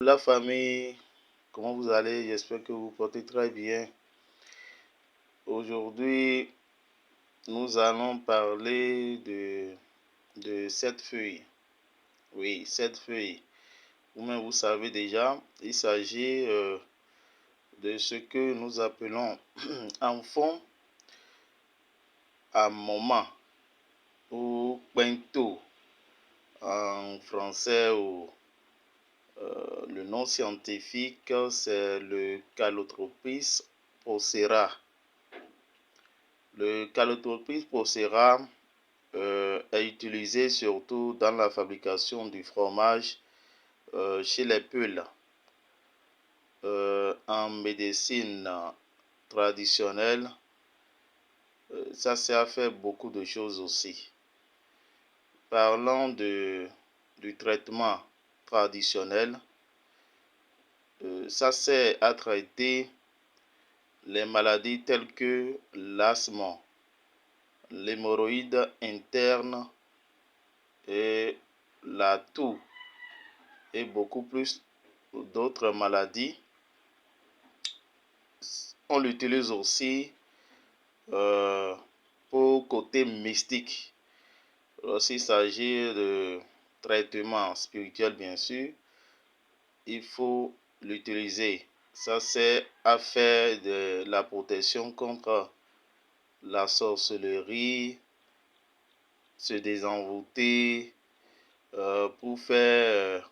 La famille, comment vous allez? J'espère que vous portez très bien. Aujourd'hui, nous allons parler de cette feuille. Oui, cette feuille. Vous-même, vous savez déjà, il s'agit de ce que nous appelons en fond à moment ou pinto en français ou le nom scientifique, c'est le Calotropis procera. Le Calotropis procera est utilisé surtout dans la fabrication du fromage chez les Peuls. En médecine traditionnelle, ça sert à faire beaucoup de choses aussi. Parlant du traitement traditionnel, ça sert à traiter les maladies telles que l'asthme, l'hémorroïde interne et la toux et beaucoup plus d'autres maladies. On l'utilise aussi pour côté mystique. Lorsqu'il s'agit de traitement spirituel, bien sûr, il faut l'utiliser. Ça sert à faire de la protection contre la sorcellerie, se désenvoûter, pour faire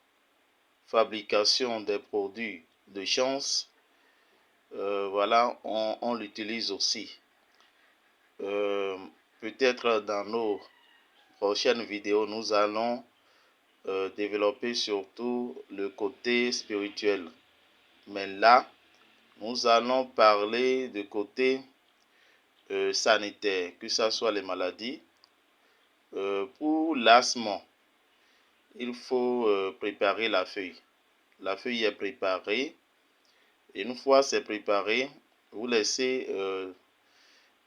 fabrication des produits de chance. Voilà, on l'utilise aussi. Peut-être dans nos prochaines vidéos, nous allons développer surtout le côté spirituel. Mais là, nous allons parler du côté sanitaire, que ce soit les maladies. Pour l'asthme, il faut préparer la feuille. La feuille est préparée. Et une fois c'est préparé, vous laissez,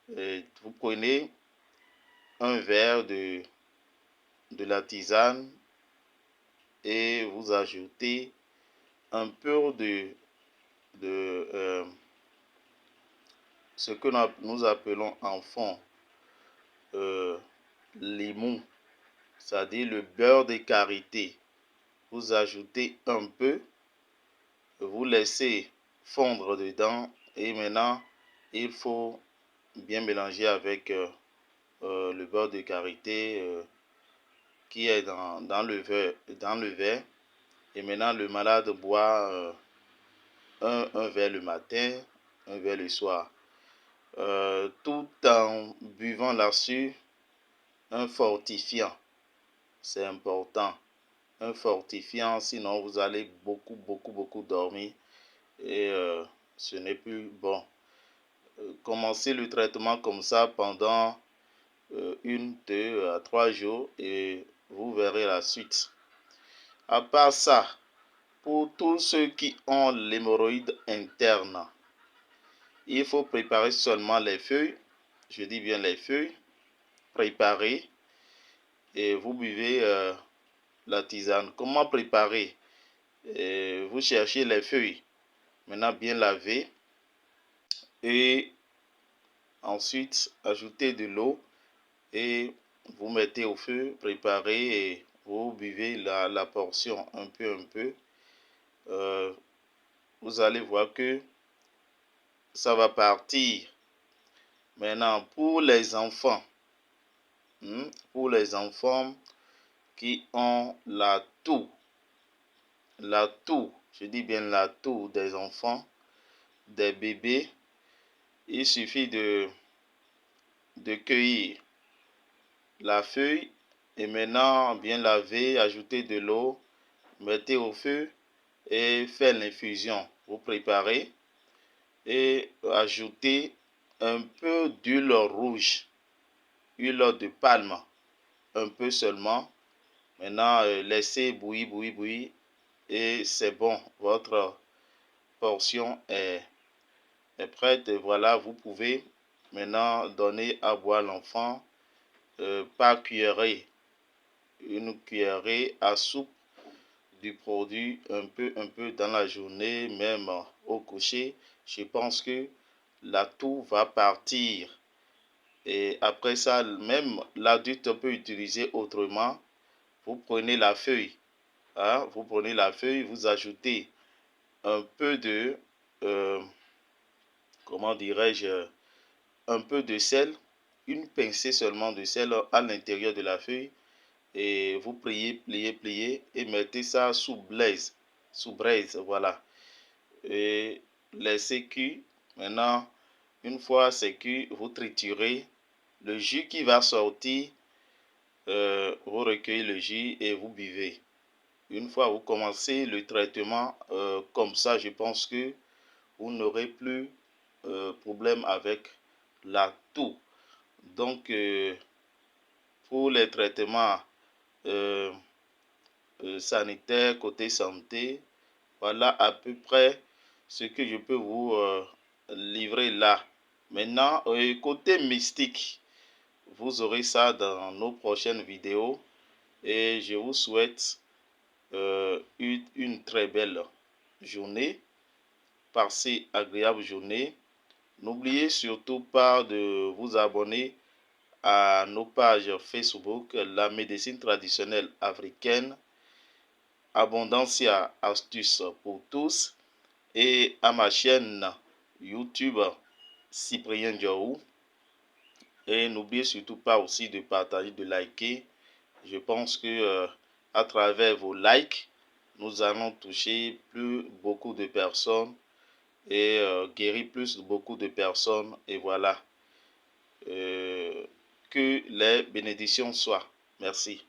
vous prenez un verre de la tisane et vous ajoutez un peu de ce que nous appelons en fond limon, c'est-à-dire le beurre de karité. Vous ajoutez un peu, vous laissez fondre dedans et maintenant il faut bien mélanger avec le beurre de karité qui est dans le verre. Et maintenant le malade boit un verre le matin, un verre le soir. Tout en buvant là-dessus un fortifiant. C'est important. Un fortifiant, sinon vous allez beaucoup dormir et ce n'est plus bon. Commencez le traitement comme ça pendant 1, 2 à 3 jours et vous verrez la suite. À part ça, pour tous ceux qui ont l'hémorroïde interne, il faut préparer seulement les feuilles, je dis bien les feuilles, préparer et vous buvez la tisane. Comment préparer? Vous cherchez les feuilles, maintenant bien lavées et ensuite ajoutez de l'eau et vous mettez au feu, préparez et vous buvez la portion un peu. Vous allez voir que ça va partir. Maintenant, pour les enfants qui ont la toux, je dis bien la toux des enfants, des bébés, il suffit de cueillir la feuille et maintenant bien laver, ajouter de l'eau, mettez au feu et faire l'infusion. Vous préparez et ajoutez un peu d'huile rouge, huile de palme, un peu seulement. Maintenant, laissez bouillir et c'est bon. Votre portion est prête. Et voilà, vous pouvez maintenant donner à boire l'enfant par cuillerée. Une cuillerée à soupe du produit un peu dans la journée, même au coucher, je pense que la toux va partir. Et après ça, même l'adulte peut utiliser autrement. Vous prenez la feuille, hein, vous prenez la feuille, vous ajoutez un peu de, comment dirais-je, un peu de sel, une pincée seulement de sel à l'intérieur de la feuille, et vous pliez et mettez ça sous braise, voilà, et laissez cuire. Maintenant, une fois c'est cuit, vous triturez le jus qui va sortir, vous recueillez le jus et vous buvez. Une fois vous commencez le traitement comme ça, je pense que vous n'aurez plus problème avec la toux. Donc, pour les traitements euh, sanitaires côté santé, voilà à peu près ce que je peux vous livrer là. Maintenant, côté mystique, vous aurez ça dans nos prochaines vidéos et je vous souhaite une très belle journée, passez agréable journée. N'oubliez surtout pas de vous abonner à nos pages Facebook, la médecine traditionnelle africaine, Abondancia Astuces pour tous, et à ma chaîne YouTube Cyprien Diaou. Et n'oubliez surtout pas aussi de partager, de liker. Je pense que à travers vos likes, nous allons toucher beaucoup de personnes et guérir beaucoup de personnes. Et voilà. Que les bénédictions soient. Merci.